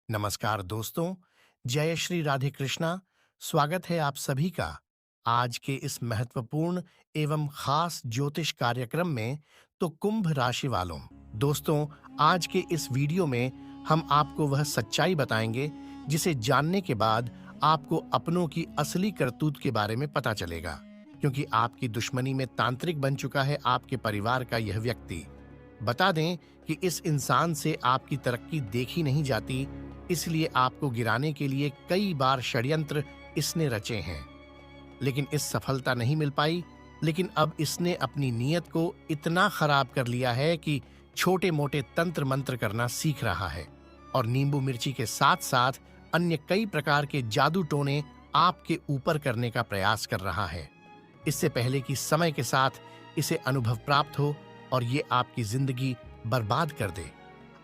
नमस्कार दोस्तों, जय श्री राधे कृष्णा। स्वागत है आप सभी का आज के इस महत्वपूर्ण एवं खास ज्योतिष कार्यक्रम में। तो कुंभ राशि वालों, दोस्तों, आज के इस वीडियो में हम आपको वह सच्चाई बताएंगे जिसे जानने के बाद आपको अपनों की असली करतूत के बारे में पता चलेगा। क्योंकि आपकी दुश्मनी में तांत्रिक बन चुका है आपके परिवार का यह व्यक्ति। बता दें कि इस इंसान से आपकी तरक्की देखी नहीं जाती, इसलिए आपको गिराने के लिए कई बार षड्यंत्र इसने रचे हैं, लेकिन इस सफलता नहीं मिल पाई। लेकिन अब इसने अपनी नीयत को इतना खराब कर लिया है कि छोटे मोटे तंत्र मंत्र करना सीख रहा है और नींबू मिर्ची के साथ साथ अन्य कई प्रकार के जादू टोने आपके ऊपर करने का प्रयास कर रहा है। इससे पहले कि समय के साथ इसे अनुभव प्राप्त हो और ये आपकी जिंदगी बर्बाद कर दे,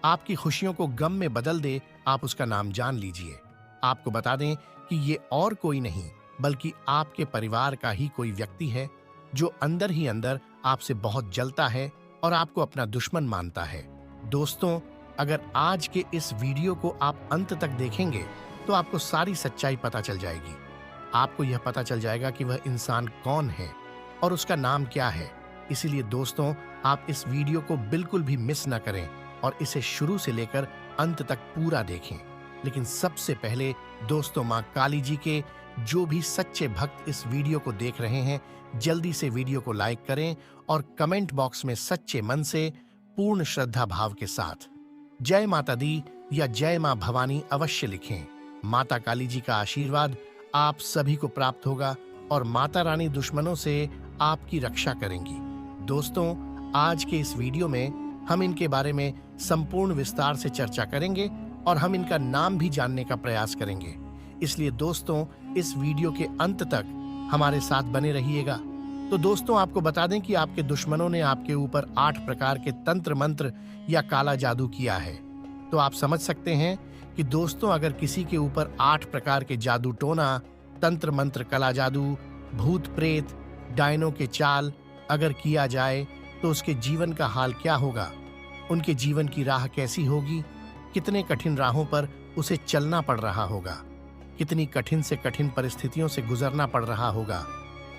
आपकी खुशियों को गम में बदल दे, आप उसका नाम जान लीजिए। आपको बता दें कि ये और कोई नहीं बल्कि आपके परिवार का ही कोई व्यक्ति है जो अंदर ही अंदर आपसे बहुत जलता है और आपको अपना दुश्मन मानता है। दोस्तों, अगर आज के इस वीडियो को आप अंत तक देखेंगे तो आपको सारी सच्चाई पता चल जाएगी। आपको यह पता चल जाएगा कि वह इंसान कौन है और उसका नाम क्या है। इसीलिए दोस्तों, आप इस वीडियो को बिल्कुल भी मिस ना करें और इसे शुरू से लेकर अंत तक पूरा देखें। लेकिन सबसे पहले दोस्तों, मां काली जी के जो भी सच्चे भक्त इस वीडियो को देख रहे हैं, जल्दी से वीडियो को लाइक करें और कमेंट बॉक्स में सच्चे मन से पूर्ण श्रद्धा भाव के साथ जय माता दी या जय मां भवानी अवश्य लिखें। माता काली जी का आशीर्वाद आप सभी को प्राप्त होगा और माता रानी दुश्मनों से आपकी रक्षा करेंगी। दोस्तों, आज के इस वीडियो में हम इनके बारे में संपूर्ण विस्तार से चर्चा करेंगे और हम इनका नाम भी जानने का प्रयास करेंगे। इसलिए दोस्तों, इस वीडियो के अंत तक हमारे साथ बने रहिएगा। तो दोस्तों, आपको बता दें कि आपके दुश्मनों ने आपके ऊपर 8 प्रकार के तंत्र मंत्र या काला जादू किया है। तो आप समझ सकते हैं कि दोस्तों, अगर किसी के ऊपर 8 प्रकार के जादू टोना, तंत्र मंत्र, कला जादू, भूत प्रेत, डायनों के चाल अगर किया जाए तो उसके जीवन का हाल क्या होगा, उनके जीवन की राह कैसी होगी, कितने कठिन राहों पर उसे चलना पड़ रहा होगा, कितनी कठिन से कठिन परिस्थितियों से गुजरना पड़ रहा होगा,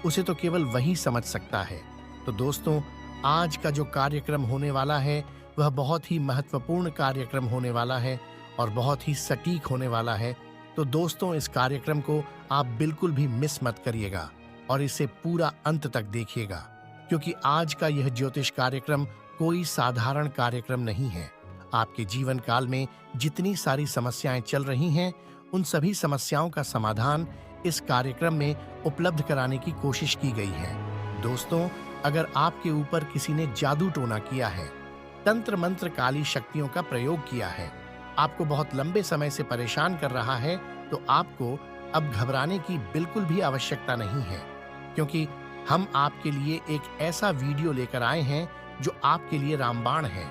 उसे तो केवल वही समझ सकता है। तो दोस्तों, आज का जो कार्यक्रम होने वाला है वह बहुत ही महत्वपूर्ण कार्यक्रम होने वाला है और बहुत ही सटीक होने वाला है। तो दोस्तों, इस कार्यक्रम को आप बिल्कुल भी मिस मत करिएगा और इसे पूरा अंत तक देखिएगा, क्योंकि आज का यह ज्योतिष कार्यक्रम कोई साधारण कार्यक्रम नहीं है। आपके जीवन काल में जितनी सारी समस्याएं चल रही हैं, उन सभी समस्याओं का समाधान इस कार्यक्रम में उपलब्ध कराने की कोशिश की गई है। दोस्तों, अगर आपके ऊपर किसी ने जादू टोना किया है, तंत्र मंत्र, काली शक्तियों का प्रयोग किया है, आपको बहुत लंबे समय से परेशान कर रहा है, तो आपको अब घबराने की बिल्कुल भी आवश्यकता नहीं है, क्योंकि हम आपके लिए एक ऐसा वीडियो लेकर आए हैं जो आपके लिए रामबाण है।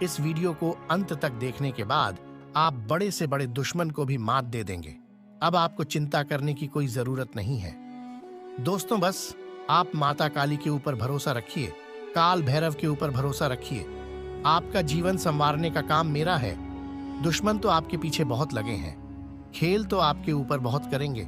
इस वीडियो को अंत तक देखने के बाद आप बड़े से बड़े दुश्मन को भी मात दे देंगे। अब आपको चिंता करने की कोई जरूरत नहीं है। दोस्तों, बस आप माता काली के ऊपर भरोसा रखिए, काल भैरव के ऊपर भरोसा रखिए। आपका जीवन संवारने का काम मेरा है। दुश्मन तो आपके पीछे बहुत लगे हैं, खेल तो आपके ऊपर बहुत करेंगे,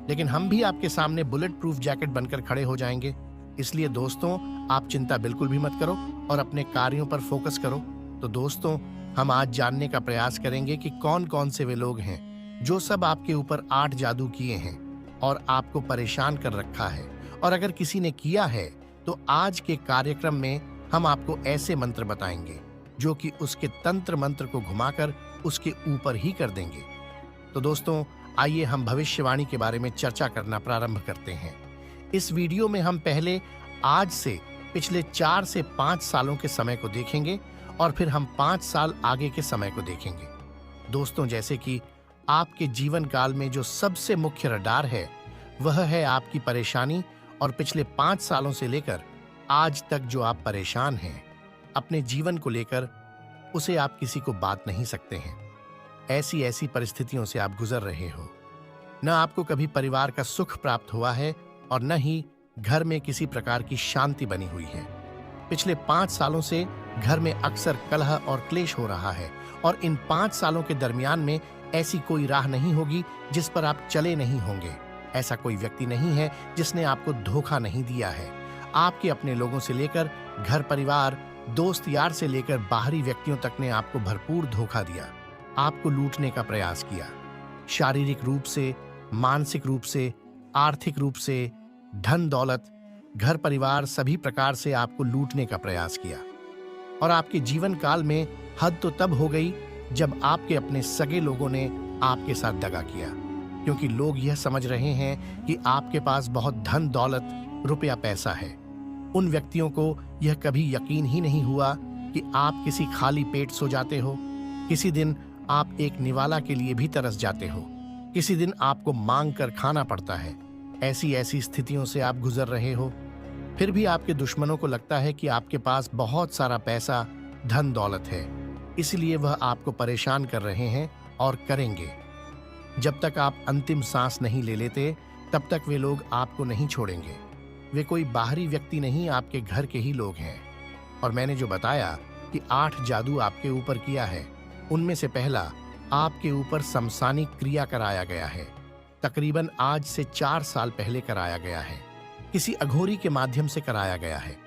लेकिन हम भी आपके सामने बुलेट प्रूफ जैकेट बनकर खड़े हो जाएंगे। इसलिए दोस्तों, आप चिंता बिल्कुल भी मत करो और अपने कार्यों पर फोकस करो। तो दोस्तों, हम आज जानने का प्रयास करेंगे कि कौन कौन से वे लोग हैं जो सब आपके ऊपर 8 जादू किए हैं और आपको परेशान कर रखा है। और अगर किसी ने किया है तो आज के कार्यक्रम में हम आपको ऐसे मंत्र बताएंगे जो कि उसके तंत्र मंत्र को घुमाकर उसके ऊपर ही कर देंगे। तो दोस्तों, आइए हम भविष्यवाणी के बारे में चर्चा करना प्रारंभ करते हैं। इस वीडियो में हम पहले आज से पिछले 4 से 5 सालों के समय को देखेंगे और फिर हम 5 साल आगे के समय को देखेंगे। दोस्तों, जैसे कि आपके जीवन काल में जो सबसे मुख्य रडार है वह है आपकी परेशानी, और पिछले 5 सालों से लेकर आज तक जो आप परेशान हैं अपने जीवन को लेकर, उसे आप किसी को बात नहीं सकते हैं। ऐसी ऐसी परिस्थितियों से आप गुजर रहे हो। न आपको कभी परिवार का सुख प्राप्त हुआ है और न ही घर में किसी प्रकार की शांति बनी हुई है। पिछले 5 सालों से घर में अक्सर कलह और क्लेश हो रहा है और इन 5 सालों के दरमियान में ऐसी कोई राह नहीं होगी जिस पर आप चले नहीं होंगे। ऐसा कोई व्यक्ति नहीं है जिसने आपको धोखा नहीं दिया है। आपके अपने लोगों से लेकर घर परिवार, दोस्त यार से लेकर बाहरी व्यक्तियों तक ने आपको भरपूर धोखा दिया, आपको लूटने का प्रयास किया। शारीरिक रूप से, मानसिक रूप से, आर्थिक रूप से, धन दौलत, घर परिवार सभी प्रकार से आपको लूटने का प्रयास किया। और आपके जीवन काल में हद तो तब हो गई जब आपके अपने सगे लोगों ने आपके साथ दगा किया, क्योंकि लोग यह समझ रहे हैं कि आपके पास बहुत धन दौलत, रुपया पैसा है। उन व्यक्तियों को यह कभी यकीन ही नहीं हुआ कि आप किसी खाली पेट सो जाते हो, किसी दिन आप एक निवाला के लिए भी तरस जाते हो, किसी दिन आपको मांग कर खाना पड़ता है। ऐसी ऐसी स्थितियों से आप गुजर रहे हो। फिर भी आपके दुश्मनों को लगता है कि आपके पास बहुत सारा पैसा, धन दौलत है, इसलिए वह आपको परेशान कर रहे हैं और करेंगे। जब तक आप अंतिम सांस नहीं ले लेते तब तक वे लोग आपको नहीं छोड़ेंगे। वे कोई बाहरी व्यक्ति नहीं, आपके घर के ही लोग हैं। और मैंने जो बताया कि 8 जादू आपके ऊपर किया है, उनमें से पहला आपके ऊपर समसानिक क्रिया कराया गया है। तकरीबन आज से 4 साल पहले कराया गया है, किसी अघोरी के माध्यम से कराया गया है।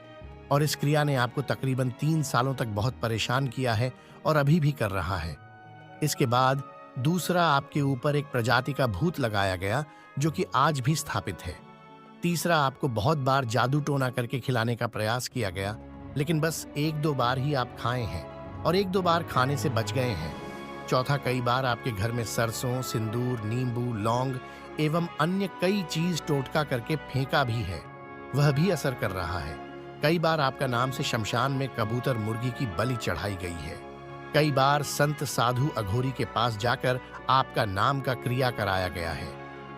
और इस क्रिया ने आपको तकरीबन 3 सालों तक बहुत परेशान किया है और अभी भी कर रहा है। इसके बाद दूसरा आपके ऊपर एक प्रजाति का भूत लगाया गया जो कि आज भी स्थापित है। तीसरा आपको बहुत बार जादू टोना करके खिलाने का प्रयास किया गया, लेकिन बस 1-2 बार ही आप खाए हैं और 1-2 बार खाने से बच गए हैं। चौथा, कई बार आपके घर में सरसों, सिंदूर, नींबू, लौंग एवं अन्य कई चीज टोटका करके फेंका भी है, वह भी असर कर रहा है। कई बार आपका नाम से शमशान में कबूतर, मुर्गी की बलि चढ़ाई गई है। कई बार संत, साधु, अघोरी के पास जाकर आपका नाम का क्रिया कराया गया है,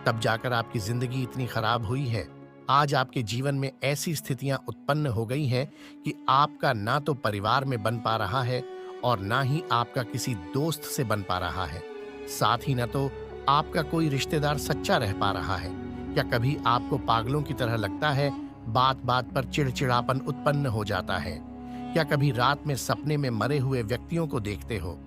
तब जाकर आपकी जिंदगी इतनी खराब हुई है। आज आपके जीवन में ऐसी स्थितियां उत्पन्न हो गई हैं कि आपका ना तो परिवार में बन पा रहा है और ना ही आपका किसी दोस्त से बन पा रहा है। साथ ही न तो आपका कोई रिश्तेदार सच्चा रह पा रहा है। क्या कभी आपको पागलों की तरह लगता है, बात बात पर चिड़चिड़ापन उत्पन्न हो जाता है? क्या कभी रात में सपने में मरे हुए व्यक्तियों को देखते हो,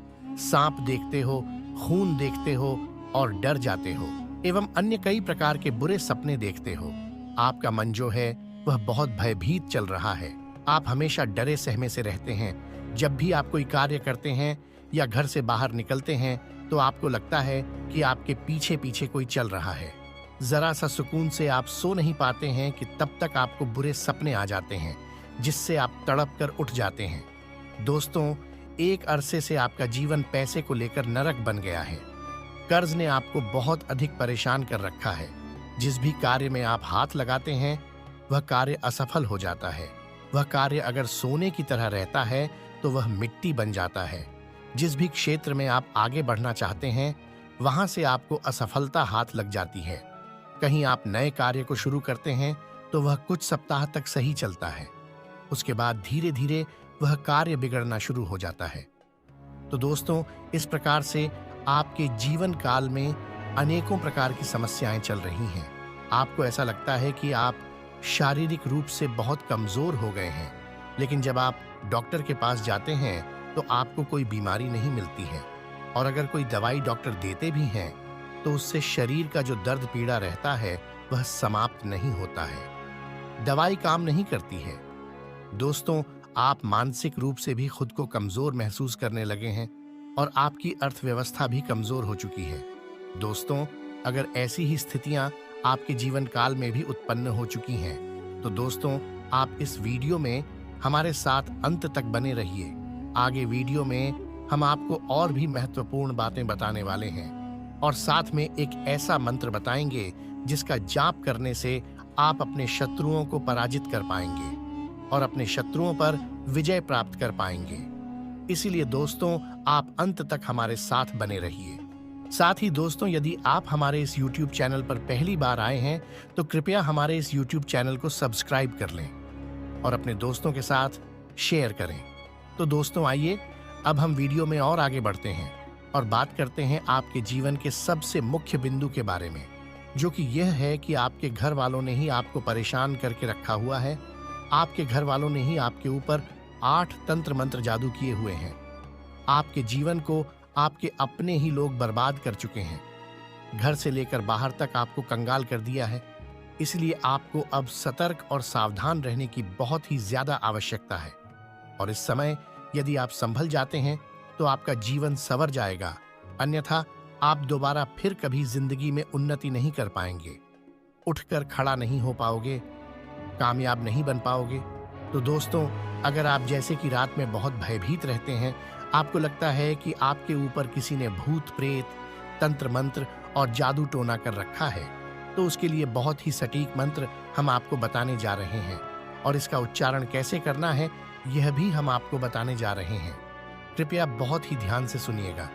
सांप देखते हो, खून देखते हो और डर जाते हो एवं अन्य कई प्रकार के बुरे सपने देखते हो? आपका मन जो है वह बहुत भयभीत चल रहा है। आप हमेशा डरे सहमे से रहते हैं। जब भी आप कोई कार्य करते हैं या घर से बाहर निकलते हैं तो आपको लगता है कि आपके पीछे पीछे कोई चल रहा है। जरा सा सुकून से आप सो नहीं पाते हैं कि तब तक आपको बुरे सपने आ जाते हैं जिससे आप तड़प कर उठ जाते हैं। दोस्तों, एक अरसे से आपका जीवन पैसे को लेकर नरक बन गया है। कर्ज ने आपको बहुत अधिक परेशान कर रखा है। जिस भी कार्य में आप हाथ लगाते हैं वह कार्य असफल हो जाता है। वह कार्य अगर सोने की तरह रहता है तो वह मिट्टी बन जाता है। जिस भी क्षेत्र में आप आगे बढ़ना चाहते हैं वहां से आपको असफलता हाथ लग जाती है। कहीं आप नए कार्य को शुरू करते हैं तो वह कुछ सप्ताह तक सही चलता है, उसके बाद धीरे धीरे वह कार्य बिगड़ना शुरू हो जाता है। तो दोस्तों, इस प्रकार से आपके जीवन काल में अनेकों प्रकार की समस्याएं चल रही हैं। आपको ऐसा लगता है कि आप शारीरिक रूप से बहुत कमजोर हो गए हैं, लेकिन जब आप डॉक्टर के पास जाते हैं तो आपको कोई बीमारी नहीं मिलती है, और अगर कोई दवाई डॉक्टर देते भी हैं तो उससे शरीर का जो दर्द पीड़ा रहता है वह समाप्त नहीं होता है। दवाई काम नहीं करती है। दोस्तों, आप मानसिक रूप से भी खुद को कमजोर महसूस करने लगे हैं और आपकी अर्थव्यवस्था भी कमजोर हो चुकी है। दोस्तों, अगर ऐसी ही स्थितियां आपके जीवन काल में भी उत्पन्न हो चुकी हैं तो दोस्तों, आप इस वीडियो में हमारे साथ अंत तक बने रहिए। आगे वीडियो में हम आपको और भी महत्वपूर्ण बातें बताने वाले हैं और साथ में एक ऐसा मंत्र बताएंगे जिसका जाप करने से आप अपने शत्रुओं को पराजित कर पाएंगे और अपने शत्रुओं पर विजय प्राप्त कर पाएंगे। इसीलिए दोस्तों, आप अंत तक हमारे साथ बने रहिए। साथ ही दोस्तों, यदि आप हमारे इस YouTube चैनल पर पहली बार आए हैं तो कृपया हमारे इस YouTube चैनल को सब्सक्राइब कर लें और अपने दोस्तों के साथ शेयर करें। तो दोस्तों, आइए अब हम वीडियो में और आगे बढ़ते हैं और बात करते हैं आपके जीवन के सबसे मुख्य बिंदु के बारे में, जो कि यह है कि आपके घर वालों ने ही आपको परेशान करके रखा हुआ है। आपके घर वालों ने ही आपके ऊपर 8 तंत्र मंत्र जादू किए हुए हैं। आपके जीवन को आपके अपने ही लोग बर्बाद कर चुके हैं। घर से लेकर बाहर तक आपको कंगाल कर दिया है। इसलिए आपको अब सतर्क और सावधान रहने की बहुत ही ज्यादा आवश्यकता है। और इस समय यदि आप संभल जाते हैं तो आपका जीवन संवर जाएगा, अन्यथा आप दोबारा फिर कभी जिंदगी में उन्नति नहीं कर पाएंगे, उठकर खड़ा नहीं हो पाओगे, कामयाब नहीं बन पाओगे। तो दोस्तों, अगर आप जैसे कि रात में बहुत भयभीत रहते हैं, आपको लगता है कि आपके ऊपर किसी ने भूत प्रेत, तंत्र मंत्र और जादू टोना कर रखा है, तो उसके लिए बहुत ही सटीक मंत्र हम आपको बताने जा रहे हैं। और इसका उच्चारण कैसे करना है यह भी हम आपको बताने जा रहे हैं। कृपया बहुत ही ध्यान से सुनिएगा।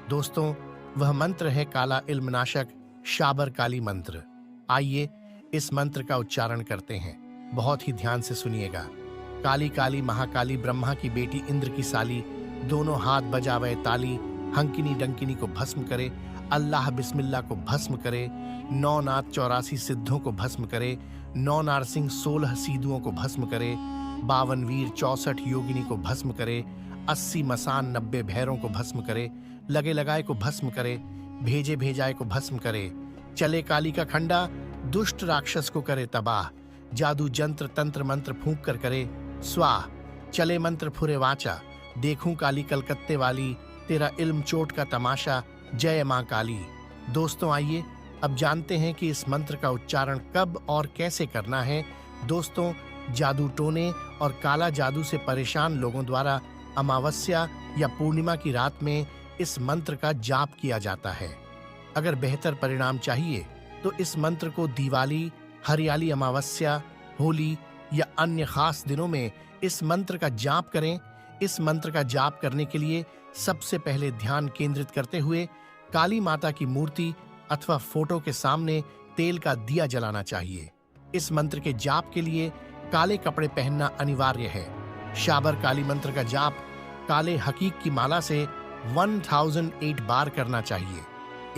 दोस्तों, वह मंत्र है काला इल्मनाशक शाबर काली मंत्र। आइए इस मंत्र का उच्चारण करते हैं। बहुत ही ध्यान से सुनिएगा। काली काली महाकाली ब्रह्मा की बेटी इंद्र की साली, दोनों हाथ बजावे ताली, हंकिनी डंकिनी को भस्म करे, अल्लाह बिस्मिल्लाह को भस्म करे, 9 नाथ 84 सिद्धों को भस्म करे, 9 नारसिंह 16 सीधुओं को भस्म करे, 52 वीर 64 योगिनी को भस्म करे, 80 मसान 90 भैरों को भस्म करे, लगे लगाए को भस्म करे, भेजे भेजाए को भस्म करे, चले काली का खंडा, दुष्ट राक्षस को करे तबाह, जादू जंत्र तंत्र मंत्र फूंक कर करे स्वाह, चले मंत्र फुरे वाचा, देखूं काली कलकत्ते वाली, तेरा इल्म चोट का तमाशा, जय मां काली। दोस्तों, आइए अब जानते हैं कि इस मंत्र का उच्चारण कब और कैसे करना है। दोस्तों, जादू टोने और काला जादू से परेशान लोगों द्वारा अमावस्या या पूर्णिमा की रात में इस मंत्र का जाप किया जाता है। अगर बेहतर परिणाम चाहिए तो इस मंत्र को दिवाली, हरियाली अमावस्या, होली या अन्य खास दिनों में इस मंत्र का जाप करें। इस मंत्र का जाप करने के लिए सबसे पहले ध्यान केंद्रित करते हुए काली माता की मूर्ति अथवा फोटो के सामने तेल का दिया जलाना चाहिए। इस मंत्र के जाप के लिए काले कपड़े पहनना अनिवार्य है। शाबर काली मंत्र का जाप काले हकीक की माला से 1008 बार करना चाहिए।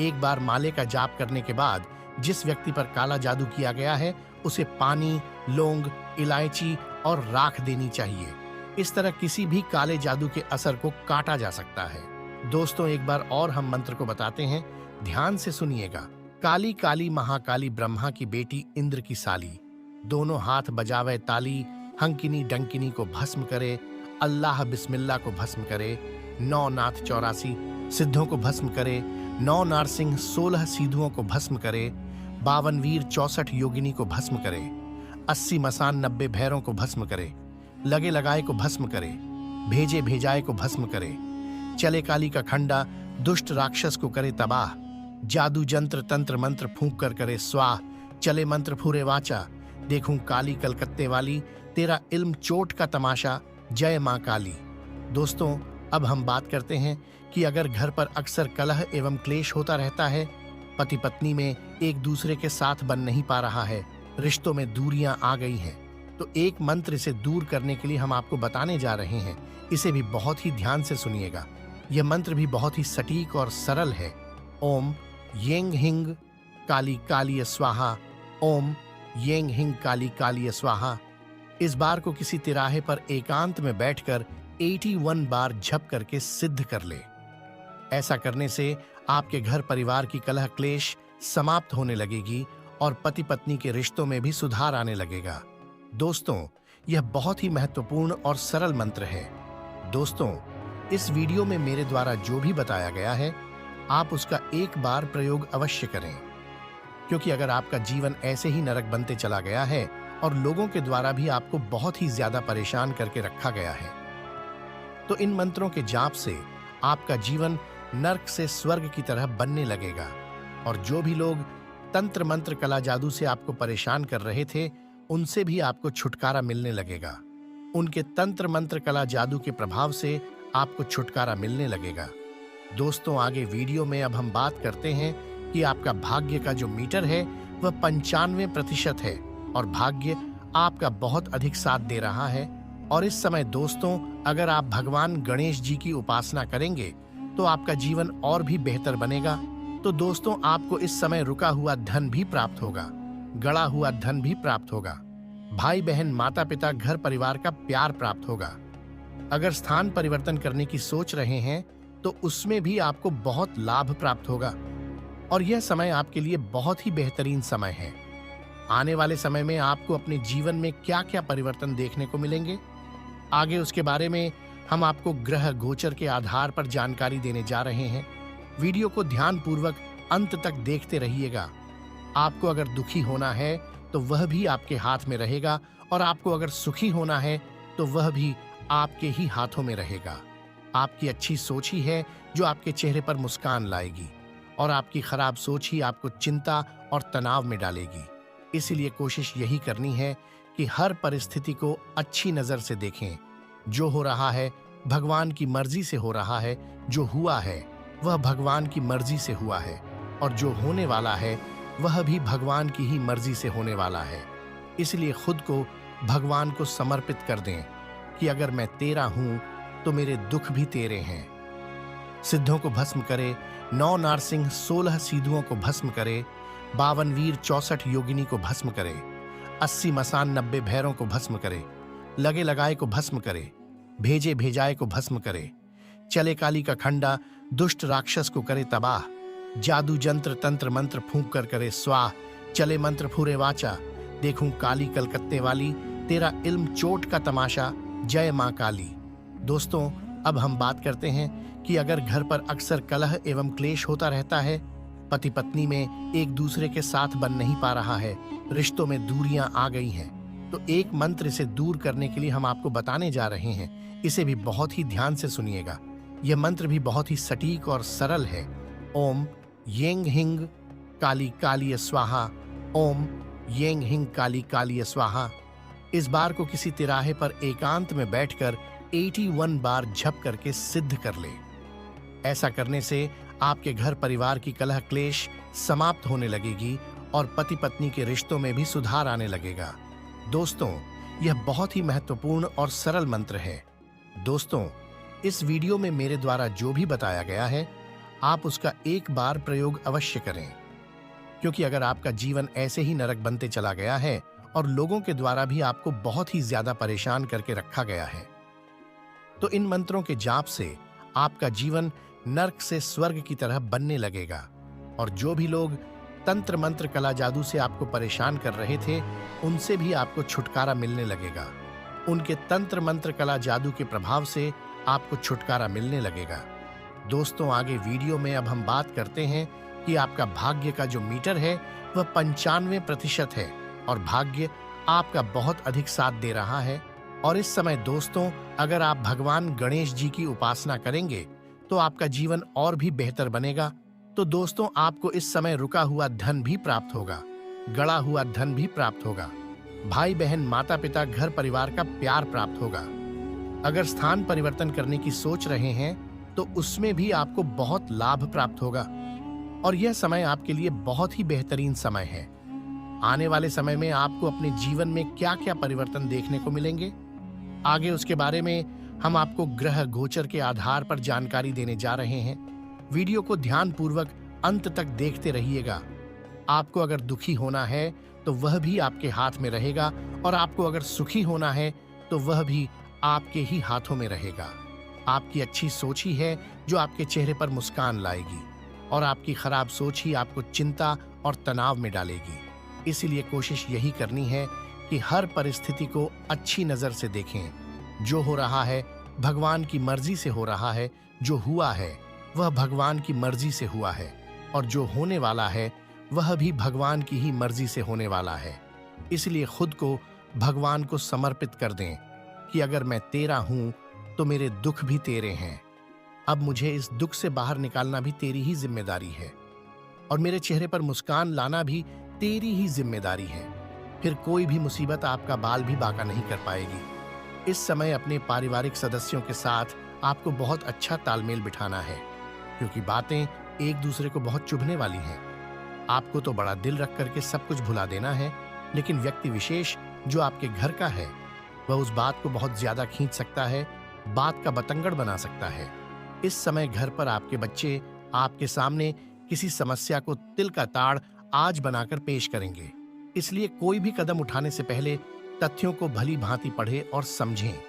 एक बार माले का जाप करने के बाद जिस व्यक्ति पर काला जादू किया गया है उसे पानी, लौंग, इलायची और राख देनी चाहिए। इस तरह किसी भी काले जादू के असर को काटा जा सकता है। दोस्तों, एक बार और हम मंत्र को बताते हैं, ध्यान से सुनिएगा। काली काली महाकाली ब्रह्मा की बेटी इंद्र की साली, दोनों हाथ बजावे ताली, हंकिनी डंकिनी को भस्म करे, अल्लाह बिस्मिल्लाह को भस्म करे, 9 नाथ 84 सिद्धों को भस्म करे, 9 नारसिंह 16 सीधुओं को भस्म करे, 52 वीर 64 योगिनी को भस्म करे, 80 मसान 90 भैरों को भस्म करे, लगे लगाए को भस्म करे, भेजे भेजाए को भस्म करे, चले काली का खंडा, दुष्ट राक्षस को करे तबाह, जादू जंत्र तंत्र मंत्र फूंक कर करे स्वाह, चले मंत्र फूरे वाचा, देखूं काली कलकत्ते वाली, तेरा इल्म चोट का तमाशा, जय मां काली। दोस्तों, अब हम बात करते हैं कि अगर घर पर अक्सर कलह एवं क्लेश होता रहता है, पति पत्नी में एक दूसरे के साथ बन नहीं पा रहा है, रिश्तों में दूरियां आ गई हैं, तो एक मंत्र इसे दूर करने के लिए हम आपको बताने जा रहे हैं। इसे भी बहुत ही ध्यान से सुनिएगा। यह मंत्र भी बहुत ही सटीक और सरल है। ओम येंग हिंग काली काली स्वाहा, ओम येंग हिंग काली काली स्वाहा। इस बार को किसी तिराहे पर एकांत में बैठकर 81 बार जप करके सिद्ध कर ले। ऐसा करने से आपके घर परिवार की कलह क्लेश समाप्त होने लगेगी और पति पत्नी के रिश्तों में भी सुधार आने लगेगा। दोस्तों, यह बहुत ही महत्वपूर्ण और सरल मंत्र है। दोस्तों, इस वीडियो में मेरे द्वारा जो भी बताया गया है, आप उसका एक बार प्रयोग अवश्य करें, क्योंकि अगर आपका जीवन ऐसे ही नरक बनते चला गया है और लोगों के द्वारा भी आपको बहुत ही ज्यादा परेशान करके रखा गया है, तो इन मंत्रों के जाप से आपका जीवन नर्क से स्वर्ग की तरह बनने लगेगा। और जो भी लोग तंत्र मंत्र कला जादू से आपको परेशान कर रहे थे, उनसे भी आपको छुटकारा मिलने लगेगा। उनके तंत्र मंत्र कला जादू के प्रभाव से आपको छुटकारा मिलने लगेगा। दोस्तों, आगे वीडियो में अब हम बात करते हैं कि आपका भाग्य का जो मीटर है वह 95% है और भाग्य आपका बहुत अधिक साथ दे रहा है। और इस समय दोस्तों, अगर आप भगवान गणेश जी की उपासना करेंगे तो आपका जीवन और भी बेहतर बनेगा। तो दोस्तों, आपको इस समय रुका हुआ धन भी प्राप्त होगा, गड़ा हुआ धन भी प्राप्त होगा, भाई बहन माता पिता घर परिवार का प्यार प्राप्त होगा, अगर स्थान परिवर्तन करने की सोच रहे हैं तो उसमें भी आपको बहुत लाभ प्राप्त होगा और यह समय आपके लिए बहुत ही बेहतरीन समय है। आने वाले समय में आपको अपने जीवन में क्या-क्या परिवर्तन देखने को मिलेंगे, आगे उसके बारे में हम आपको ग्रह गोचर के आधार पर जानकारी देने जा रहे हैं। वीडियो को ध्यानपूर्वक अंत तक देखते रहिएगा। आपको अगर दुखी होना है तो वह भी आपके हाथ में रहेगा और आपको अगर सुखी होना है तो वह भी आपके ही हाथों में रहेगा। आपकी अच्छी सोच ही है जो आपके चेहरे पर मुस्कान लाएगी और आपकी खराब सोच ही आपको चिंता और तनाव में डालेगी। इसीलिए कोशिश यही करनी है कि हर परिस्थिति को अच्छी नजर से देखें। जो हो रहा है भगवान की मर्जी से हो रहा है, जो हुआ है वह भगवान की मर्जी से हुआ है और जो होने वाला है वह भी भगवान की ही मर्जी से होने वाला है। इसलिए खुद को भगवान को समर्पित कर दें कि अगर मैं तेरा हूं तो मेरे दुख भी तेरे हैं। सिद्धों को भस्म करे, 9 नारसिंह 16 सीधुओं को भस्म करे, 52 वीर 64 योगिनी को भस्म करे, 80 मसान 90 भैरों को भस्म करे, लगे लगाए को भस्म करे, भेजे भेजाए को भस्म करे, चले काली का खंडा दुष्ट राक्षस को करे तबाह, जादू जंत्र तंत्र मंत्र फूंक कर करे स्वाह, चले मंत्र फूरे वाचा, देखूं काली कलकत्ते वाली, तेरा इल्म चोट का तमाशा, जय मां काली। दोस्तों, अब हम बात करते हैं कि अगर घर पर अक्सर कलह एवं क्लेश होता रहता है, पति पत्नी में एक दूसरे के साथ बन नहीं पा रहा है, रिश्तों में दूरियां आ गई हैं, तो एक मंत्र इसे दूर करने के लिए हम आपको बताने जा रहे हैं। इसे भी बहुत ही ध्यान से सुनिएगा। यह मंत्र भी बहुत ही सटीक और सरल है। ओम येंग हिंग काली काली स्वाहा, ओम येंग हिंग काली काली स्वाहा। इस बार को किसी तिराहे पर एकांत में बैठकर 81 बार जप करके सिद्ध कर ले। ऐसा करने से आपके घर परिवार की कलह क्लेश समाप्त होने लगेगी और पति पत्नी के रिश्तों में भी सुधार आने लगेगा। दोस्तों, यह बहुत ही महत्वपूर्ण और सरल मंत्र है। दोस्तों, इस वीडियो में मेरे द्वारा जो भी बताया गया है, आप उसका एक बार प्रयोग अवश्य करें, क्योंकि अगर आपका जीवन ऐसे ही नरक बनते चला गया है और लोगों के द्वारा भी आपको बहुत ही ज्यादा परेशान करके रखा गया है, तो इन मंत्रों के जाप से आपका जीवन नर्क से स्वर्ग की तरह बनने लगेगा और जो भी लोग तंत्र मंत्र कला जादू से आपको परेशान कर रहे थे, उनसे भी आपको छुटकारा मिलने लगेगा। उनके तंत्र मंत्र कला जादू के प्रभाव से आपको छुटकारा मिलने लगेगा। दोस्तों, आगे वीडियो में अब हम बात करते हैं कि आपका भाग्य का जो मीटर है वह 95% है और भाग्य आपका बहुत अधिक साथ दे रहा है। और इस समय दोस्तों, अगर आप भगवान गणेश जी की उपासना करेंगे तो आपका जीवन और भी बेहतर बनेगा। तो दोस्तों, आपको इस समय रुका हुआ धन भी प्राप्त होगा, गड़ा हुआ धन भी प्राप्त होगा, भाई बहन माता पिता घर परिवार का प्यार प्राप्त होगा। अगर स्थान परिवर्तन करने की सोच रहे हैं तो उसमें भी आपको बहुत लाभ प्राप्त होगा और यह समय आपके लिए बहुत ही बेहतरीन समय है। आने वाले समय में आपको अपने जीवन में क्या-क्या परिवर्तन देखने को मिलेंगे, आगे उसके बारे में हम आपको ग्रह गोचर के आधार पर जानकारी देने जा रहे हैं। वीडियो को ध्यानपूर्वक अंत तक देखते रहिएगा। आपको अगर दुखी होना है तो वह भी आपके हाथ में रहेगा और आपको अगर सुखी होना है तो वह भी आपके ही हाथों में रहेगा। आपकी अच्छी सोच ही है जो आपके चेहरे पर मुस्कान लाएगी और आपकी खराब सोच ही आपको चिंता और तनाव में डालेगी। इसीलिए कोशिश यही करनी है कि हर परिस्थिति को अच्छी नजर से देखें। जो हो रहा है भगवान की मर्जी से हो रहा है, जो हुआ है वह भगवान की मर्जी से हुआ है और जो होने वाला है वह भी भगवान की ही मर्जी से होने वाला है। इसलिए खुद को भगवान को समर्पित कर दें कि अगर मैं तेरा हूं तो मेरे दुख भी तेरे हैं। अब मुझे इस दुख से बाहर निकालना भी तेरी ही जिम्मेदारी है और मेरे चेहरे पर मुस्कान लाना भी तेरी ही जिम्मेदारी है। फिर कोई भी मुसीबत आपका बाल भी बांका नहीं कर पाएगी। इस समय अपने पारिवारिक सदस्यों के साथ आपको बहुत अच्छा तालमेल बिठाना है, क्योंकि बातें एक दूसरे को बहुत चुभने वाली हैं। आपको तो बड़ा दिल रख करके सब कुछ भुला देना है, लेकिन व्यक्ति विशेष जो आपके घर का है वह उस बात को बहुत ज्यादा खींच सकता है, बात का बतंगड़ बना सकता है। इस समय घर पर आपके बच्चे आपके सामने किसी समस्या को तिल का ताड़ आज बनाकर पेश करेंगे। इसलिए कोई भी कदम उठाने से पहले तथ्यों को भली भांति पढ़े और समझें।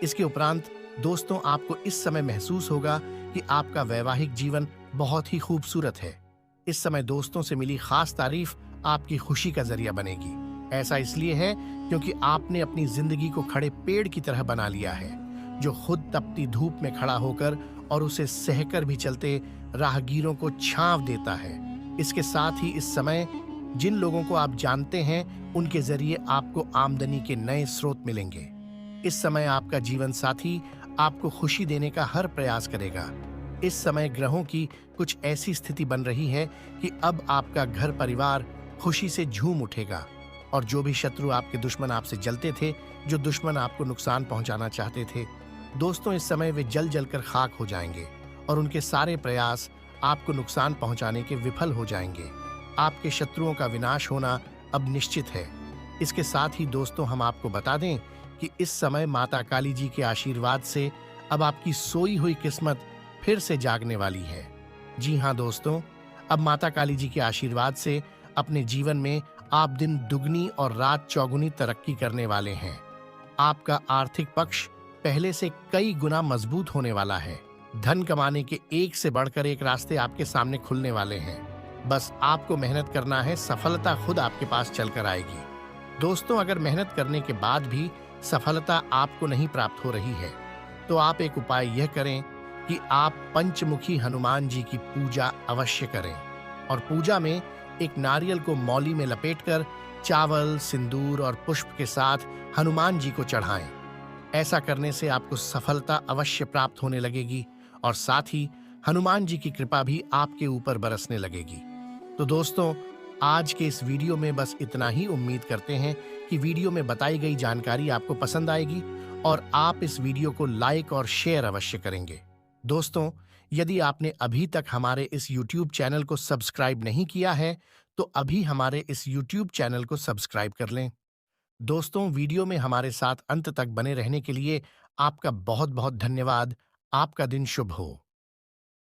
इसके उपरांत दोस्तों, आपको इस समय महसूस होगा कि आपका वैवाहिक जीवन बहुत ही खूबसूरत है। इस समय दोस्तों से मिली खास तारीफ आपकी खुशी का जरिया बनेगी। ऐसा इसलिए है क्योंकि आपने अपनी जिंदगी को खड़े पेड़ की तरह बना लिया है, जो खुद तपती धूप में खड़ा होकर और उसे सहकर भी चलते राहगीरों को छांव देता है। इसके साथ ही इस समय जिन लोगों को आप जानते हैं, उनके जरिए आपको आमदनी के नए स्रोत मिलेंगे। इस समय आपका जीवन साथी आपको खुशी देने का हर प्रयास करेगा। इस समय ग्रहों की कुछ ऐसी स्थिति बन रही है कि अब आपका घर परिवार खुशी से झूम उठेगा और जो भी शत्रु आपके दुश्मन आपसे जलते थे, जो दुश्मन आपको नुकसान पहुंचाना चाहते थे, दोस्तों इस समय वे जल जलकर खाक हो जाएंगे और उनके सारे प्रयास आपको नुकसान पहुंचाने के विफल हो जाएंगे। आपके शत्रुओं का विनाश होना अब निश्चित है। इसके साथ ही दोस्तों, हम आपको बता दें कि इस समय माता काली जी के आशीर्वाद से अब आपकी सोई हुई किस्मत फिर से जागने वाली है। जी हाँ दोस्तों, अब माता काली जी के आशीर्वाद से अपने जीवन में आप दिन दुगनी और रात चौगुनी तरक्की करने वाले हैं। आपका आर्थिक पक्ष पहले से कई गुना मजबूत होने वाला है। धन कमाने के एक से बढ़कर एक रास्ते आपके सामने खुलने वाले हैं। बस आपको मेहनत करना है, सफलता खुद आपके पास चलकर आएगी। दोस्तों, अगर मेहनत करने के बाद भी सफलता आपको नहीं प्राप्त हो रही है, तो आप एक उपाय यह करें कि आप पंचमुखी हनुमान जी की पूजा अवश्य करें और पूजा में एक नारियल को मौली में लपेटकर चावल, सिंदूर और पुष्प के साथ हनुमान जी को चढ़ाएं। ऐसा करने से आपको सफलता अवश्य प्राप्त होने लगेगी और साथ ही हनुमान जी की कृपा भी आपके ऊपर बरसने लगेगी। तो दोस्तों, आज के इस वीडियो में बस इतना ही। उम्मीद करते हैं कि वीडियो में बताई गई जानकारी आपको पसंद आएगी और आप इस वीडियो को लाइक और शेयर अवश्य करेंगे। दोस्तों, यदि आपने अभी तक हमारे इस YouTube चैनल को सब्सक्राइब नहीं किया है, तो अभी हमारे इस YouTube चैनल को सब्सक्राइब कर लें। दोस्तों, वीडियो में हमारे साथ अंत तक बने रहने के लिए आपका बहुत बहुत धन्यवाद। आपका दिन शुभ हो।